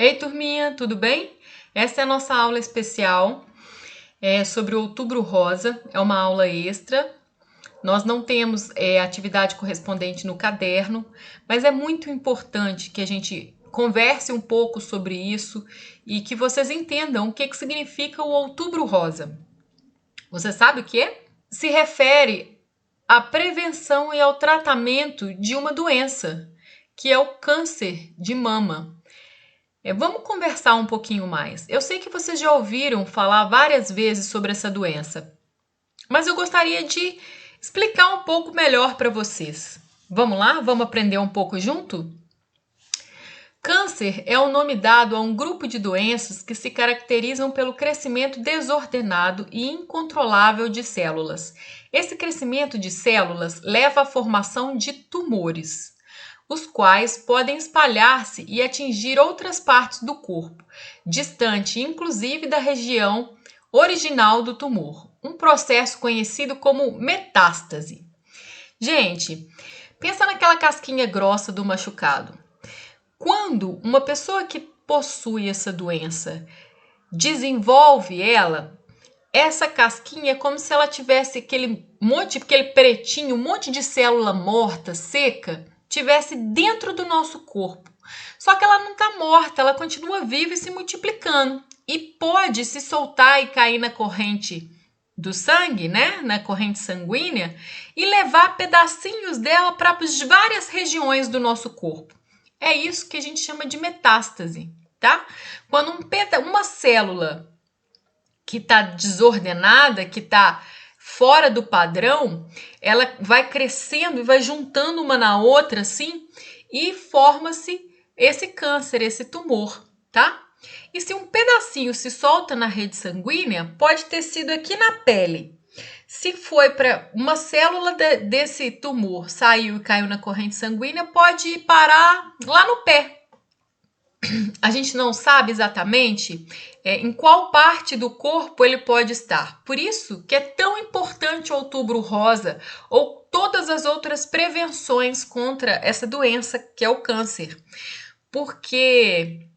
Ei, turminha, tudo bem? Essa é a nossa aula especial sobre o Outubro Rosa. É uma aula extra. Nós não temos atividade correspondente no caderno, mas é muito importante que a gente converse um pouco sobre isso e que vocês entendam o que significa o Outubro Rosa. Você sabe o que é? Se refere à prevenção e ao tratamento de uma doença, que é o câncer de mama. Vamos conversar um pouquinho mais. Eu sei que vocês já ouviram falar várias vezes sobre essa doença, mas eu gostaria de explicar um pouco melhor para vocês. Vamos lá? Vamos aprender um pouco junto? Câncer é o nome dado a um grupo de doenças que se caracterizam pelo crescimento desordenado e incontrolável de células. Esse crescimento de células leva à formação de tumores, os quais podem espalhar-se e atingir outras partes do corpo, distante inclusive da região original do tumor, um processo conhecido como metástase. Gente, pensa naquela casquinha grossa do machucado. Quando uma pessoa que possui essa doença desenvolve ela, essa casquinha é como se ela tivesse aquele pretinho, um monte de célula morta, seca, tivesse dentro do nosso corpo. Só que ela não está morta, ela continua viva e se multiplicando. E pode se soltar e cair na corrente do sangue, né? Na corrente sanguínea, e levar pedacinhos dela para várias regiões do nosso corpo. É isso que a gente chama de metástase, tá? Quando uma célula que está desordenada, que está fora do padrão, ela vai crescendo e vai juntando uma na outra, assim, e forma-se esse câncer, esse tumor, tá? E se um pedacinho se solta na rede sanguínea, pode ter sido aqui na pele. Se foi para uma célula desse tumor, saiu e caiu na corrente sanguínea, pode parar lá no pé. A gente não sabe exatamente em qual parte do corpo ele pode estar. Por isso que é tão importante o Outubro Rosa ou todas as outras prevenções contra essa doença que é o câncer. Porque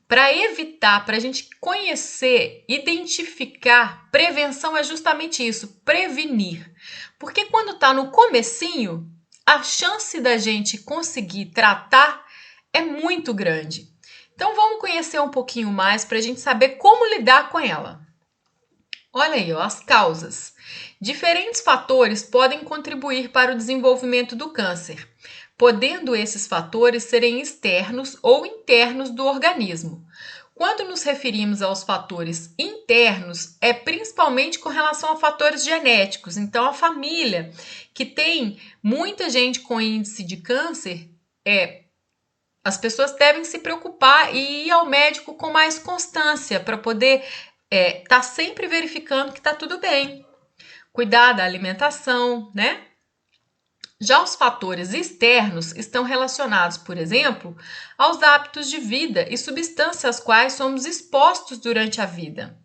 para evitar, para a gente conhecer, identificar, prevenção é justamente isso, prevenir. Porque quando está no comecinho, a chance da gente conseguir tratar é muito grande. Então vamos conhecer um pouquinho mais para a gente saber como lidar com ela. Olha aí, ó, as causas. Diferentes fatores podem contribuir para o desenvolvimento do câncer, podendo esses fatores serem externos ou internos do organismo. Quando nos referimos aos fatores internos, é principalmente com relação a fatores genéticos. Então, a família que tem muita gente com índice de câncer, as pessoas devem se preocupar e ir ao médico com mais constância para poder tá sempre verificando que está tudo bem. Cuidar da alimentação, né? Já os fatores externos estão relacionados, por exemplo, aos hábitos de vida e substâncias às quais somos expostos durante a vida.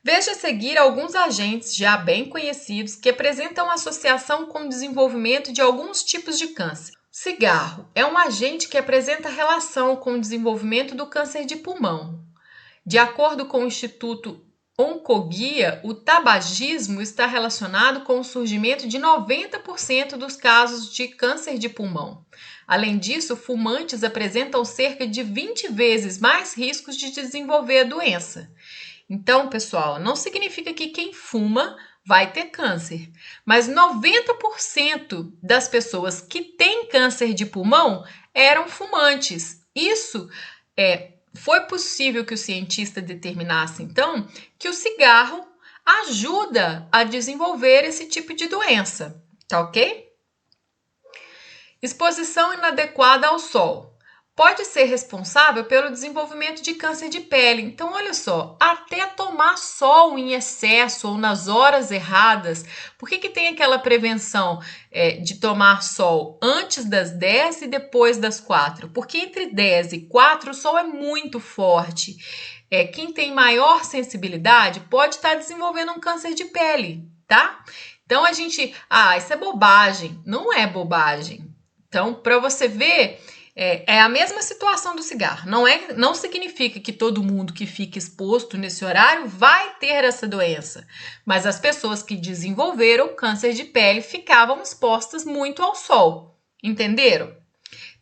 Veja a seguir alguns agentes já bem conhecidos que apresentam associação com o desenvolvimento de alguns tipos de câncer. Cigarro é um agente que apresenta relação com o desenvolvimento do câncer de pulmão. De acordo com o Instituto Oncoguia, o tabagismo está relacionado com o surgimento de 90% dos casos de câncer de pulmão. Além disso, fumantes apresentam cerca de 20 vezes mais riscos de desenvolver a doença. Então, pessoal, não significa que quem fuma vai ter câncer, mas 90% das pessoas que têm câncer de pulmão eram fumantes. Isso foi possível que o cientista determinasse, então, que o cigarro ajuda a desenvolver esse tipo de doença, tá ok? Exposição inadequada ao sol pode ser responsável pelo desenvolvimento de câncer de pele. Então, olha só, até tomar sol em excesso ou nas horas erradas. Por que tem aquela prevenção de tomar sol antes das 10 e depois das 4? Porque entre 10 e 4 o sol é muito forte. Quem tem maior sensibilidade pode estar desenvolvendo um câncer de pele, tá? Então, isso é bobagem. Não é bobagem. Então, para você ver É a mesma situação do cigarro. Não significa que todo mundo que fica exposto nesse horário vai ter essa doença, mas as pessoas que desenvolveram câncer de pele ficavam expostas muito ao sol, entenderam?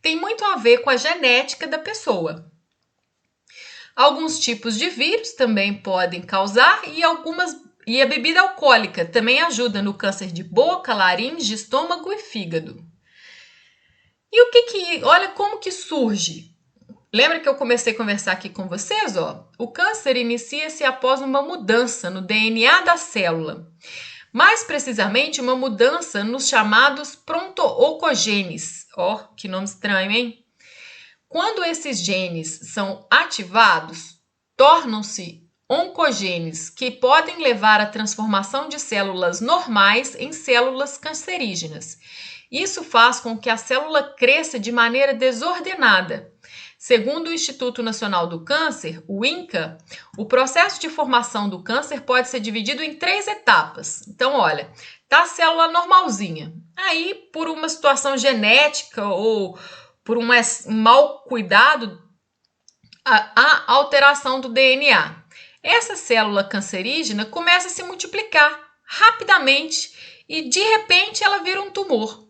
Tem muito a ver com a genética da pessoa. Alguns tipos de vírus também podem causar e a bebida alcoólica também ajuda no câncer de boca, laringe, estômago e fígado. E olha como que surge. Lembra que eu comecei a conversar aqui com vocês? O câncer inicia-se após uma mudança no DNA da célula. Mais precisamente, uma mudança nos chamados pronto-oncogenes. Que nome estranho, hein? Quando esses genes são ativados, tornam-se oncogenes, que podem levar à transformação de células normais em células cancerígenas. Isso faz com que a célula cresça de maneira desordenada. Segundo o Instituto Nacional do Câncer, o INCA, o processo de formação do câncer pode ser dividido em 3 etapas. Então, olha, tá a célula normalzinha. Aí, por uma situação genética ou por um mau cuidado, a alteração do DNA. Essa célula cancerígena começa a se multiplicar rapidamente e, de repente, ela vira um tumor.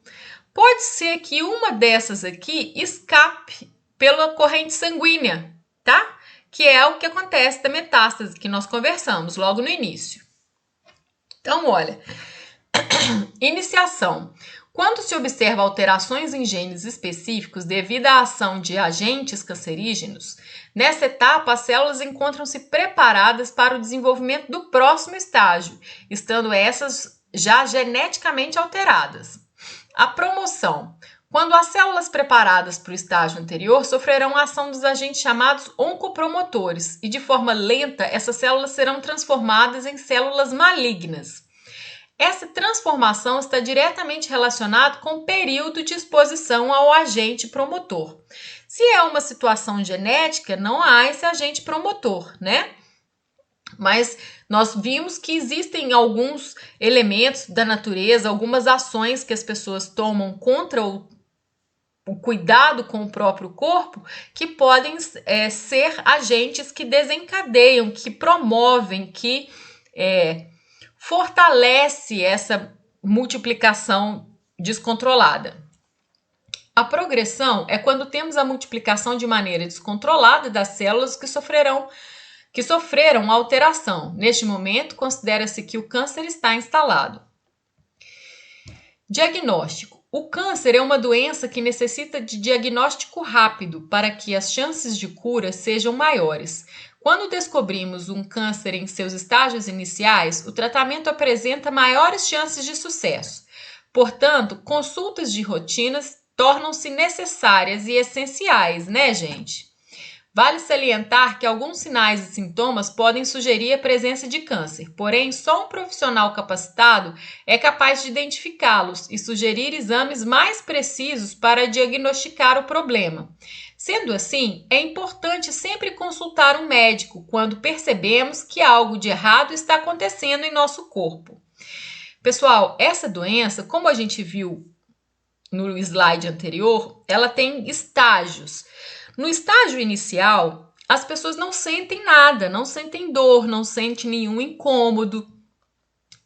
Pode ser que uma dessas aqui escape pela corrente sanguínea, tá? Que é o que acontece da metástase que nós conversamos logo no início. Então, olha, iniciação. Quando se observa alterações em genes específicos devido à ação de agentes cancerígenos, nessa etapa as células encontram-se preparadas para o desenvolvimento do próximo estágio, estando essas já geneticamente alteradas. A promoção. Quando as células preparadas para o estágio anterior sofrerão a ação dos agentes chamados oncopromotores e de forma lenta essas células serão transformadas em células malignas. Essa transformação está diretamente relacionada com o período de exposição ao agente promotor. Se é uma situação genética, não há esse agente promotor, né? Mas nós vimos que existem alguns elementos da natureza, algumas ações que as pessoas tomam contra o cuidado com o próprio corpo, que podem ser agentes que desencadeiam, que promovem, que fortalece essa multiplicação descontrolada. A progressão é quando temos a multiplicação de maneira descontrolada das células que sofreram alteração. Neste momento, considera-se que o câncer está instalado. Diagnóstico. O câncer é uma doença que necessita de diagnóstico rápido para que as chances de cura sejam maiores. Quando descobrimos um câncer em seus estágios iniciais, o tratamento apresenta maiores chances de sucesso. Portanto, consultas de rotinas tornam-se necessárias e essenciais, né, gente? Vale salientar que alguns sinais e sintomas podem sugerir a presença de câncer, porém, só um profissional capacitado é capaz de identificá-los e sugerir exames mais precisos para diagnosticar o problema. Sendo assim, é importante sempre consultar um médico quando percebemos que algo de errado está acontecendo em nosso corpo. Pessoal, essa doença, como a gente viu no slide anterior, ela tem estágios. No estágio inicial, as pessoas não sentem nada, não sentem dor, não sentem nenhum incômodo.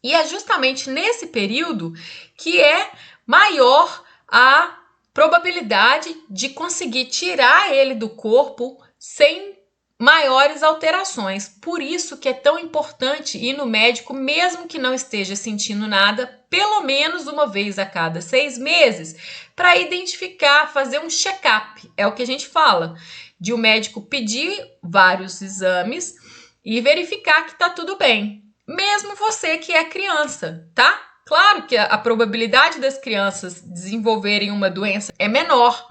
E é justamente nesse período que é maior a probabilidade de conseguir tirar ele do corpo sem maiores alterações. Por isso que é tão importante ir no médico, mesmo que não esteja sentindo nada, pelo menos uma vez a cada 6 meses, para identificar, fazer um check-up. É o que a gente fala, de o médico pedir vários exames e verificar que está tudo bem. Mesmo você que é criança, tá? Claro que a probabilidade das crianças desenvolverem uma doença é menor.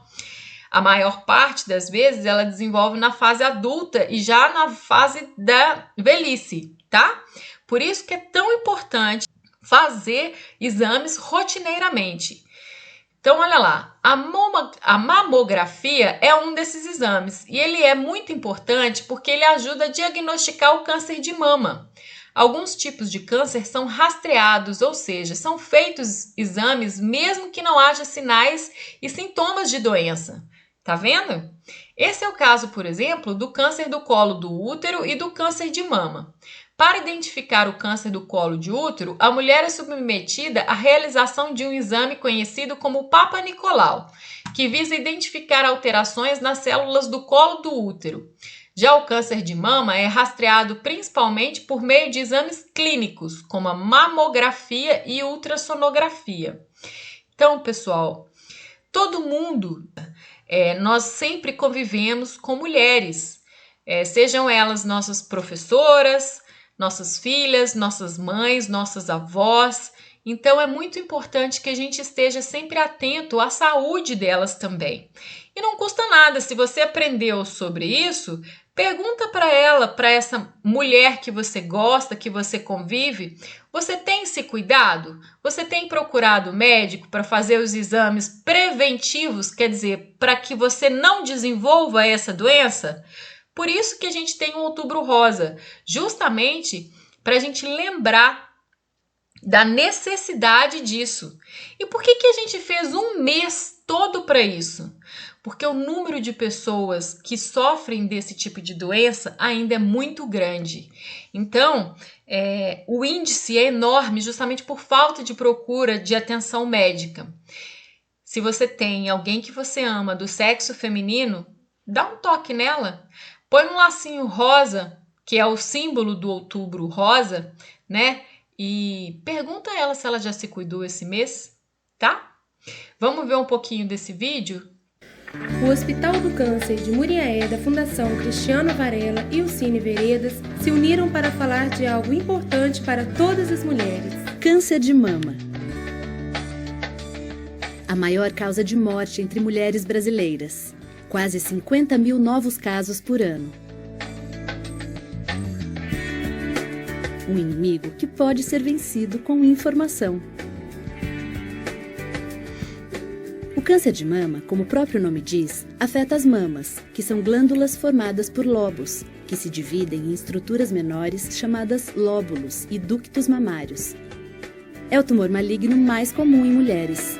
A maior parte das vezes ela desenvolve na fase adulta e já na fase da velhice, tá? Por isso que é tão importante fazer exames rotineiramente. Então, olha lá, a mamografia é um desses exames e ele é muito importante porque ele ajuda a diagnosticar o câncer de mama. Alguns tipos de câncer são rastreados, ou seja, são feitos exames mesmo que não haja sinais e sintomas de doença. Tá vendo? Esse é o caso, por exemplo, do câncer do colo do útero e do câncer de mama. Para identificar o câncer do colo de útero, a mulher é submetida à realização de um exame conhecido como Papa Nicolau, que visa identificar alterações nas células do colo do útero. Já o câncer de mama é rastreado principalmente por meio de exames clínicos, como a mamografia e ultrassonografia. Então, pessoal, todo mundo, nós sempre convivemos com mulheres, sejam elas nossas professoras, nossas filhas, nossas mães, nossas avós. Então, é muito importante que a gente esteja sempre atento à saúde delas também. E não custa nada, se você aprendeu sobre isso, pergunta para ela, para essa mulher que você gosta, que você convive, você tem se cuidado? Você tem procurado médico para fazer os exames preventivos, quer dizer, para que você não desenvolva essa doença? Por isso que a gente tem o Outubro Rosa, justamente para a gente lembrar da necessidade disso. E por que a gente fez um mês todo para isso? Porque o número de pessoas que sofrem desse tipo de doença ainda é muito grande. Então, o índice é enorme justamente por falta de procura de atenção médica. Se você tem alguém que você ama do sexo feminino, dá um toque nela. Põe um lacinho rosa, que é o símbolo do Outubro Rosa, né? E pergunta a ela se ela já se cuidou esse mês, tá? Vamos ver um pouquinho desse vídeo? O Hospital do Câncer de Muriaé, da Fundação Cristiano Varela e o Cine Veredas se uniram para falar de algo importante para todas as mulheres. Câncer de mama. A maior causa de morte entre mulheres brasileiras. Quase 50 mil novos casos por ano. Um inimigo que pode ser vencido com informação. O câncer de mama, como o próprio nome diz, afeta as mamas, que são glândulas formadas por lobos, que se dividem em estruturas menores chamadas lóbulos e ductos mamários. É o tumor maligno mais comum em mulheres.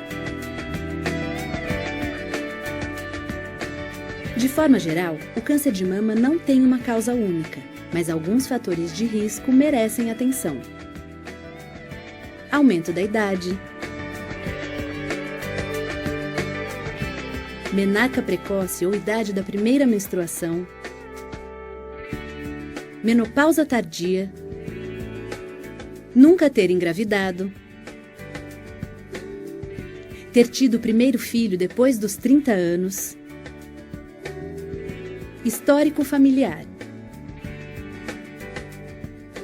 De forma geral, o câncer de mama não tem uma causa única, mas alguns fatores de risco merecem atenção. Aumento da idade, menarca precoce ou idade da primeira menstruação, menopausa tardia, nunca ter engravidado, ter tido o primeiro filho depois dos 30 anos, histórico familiar.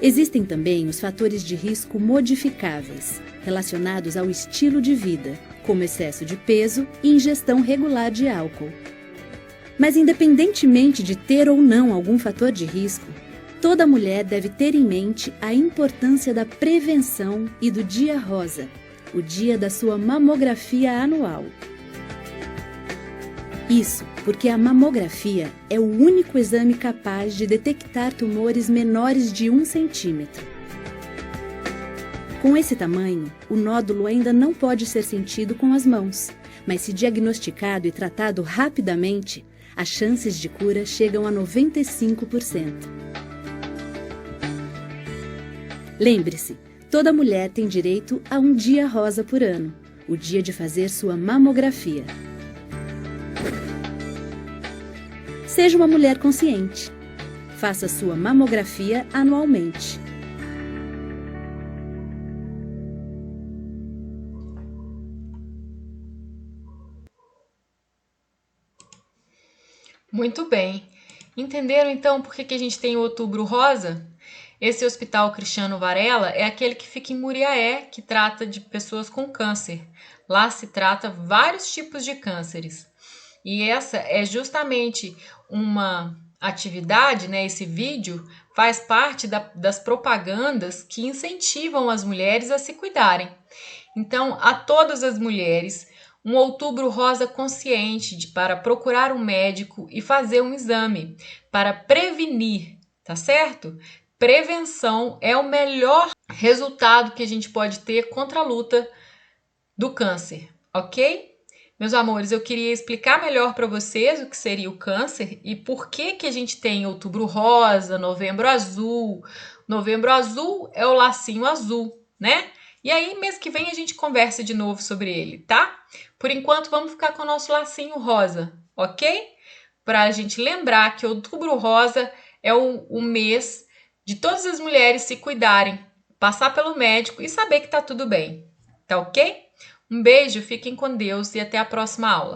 Existem também os fatores de risco modificáveis, relacionados ao estilo de vida, como excesso de peso e ingestão regular de álcool. Mas independentemente de ter ou não algum fator de risco, toda mulher deve ter em mente a importância da prevenção e do Dia Rosa, o dia da sua mamografia anual. Isso porque a mamografia é o único exame capaz de detectar tumores menores de 1 centímetro. Com esse tamanho, o nódulo ainda não pode ser sentido com as mãos, mas se diagnosticado e tratado rapidamente, as chances de cura chegam a 95%. Lembre-se, toda mulher tem direito a um dia rosa por ano, o dia de fazer sua mamografia. Seja uma mulher consciente. Faça sua mamografia anualmente. Muito bem. Entenderam então por que a gente tem o Outubro Rosa? Esse Hospital Cristiano Varela é aquele que fica em Muriaé, que trata de pessoas com câncer. Lá se trata vários tipos de cânceres. E essa é justamente uma atividade, né? Esse vídeo faz parte das propagandas que incentivam as mulheres a se cuidarem. Então, a todas as mulheres, um Outubro Rosa consciente para procurar um médico e fazer um exame para prevenir, tá certo? Prevenção é o melhor resultado que a gente pode ter contra a luta do câncer, ok? Meus amores, eu queria explicar melhor para vocês o que seria o câncer e por que a gente tem outubro rosa, novembro azul. Novembro azul é o lacinho azul, né? E aí, mês que vem a gente conversa de novo sobre ele, tá? Por enquanto, vamos ficar com o nosso lacinho rosa, ok? Para a gente lembrar que outubro rosa é o mês de todas as mulheres se cuidarem, passar pelo médico e saber que tá tudo bem, tá ok? Um beijo, fiquem com Deus e até a próxima aula.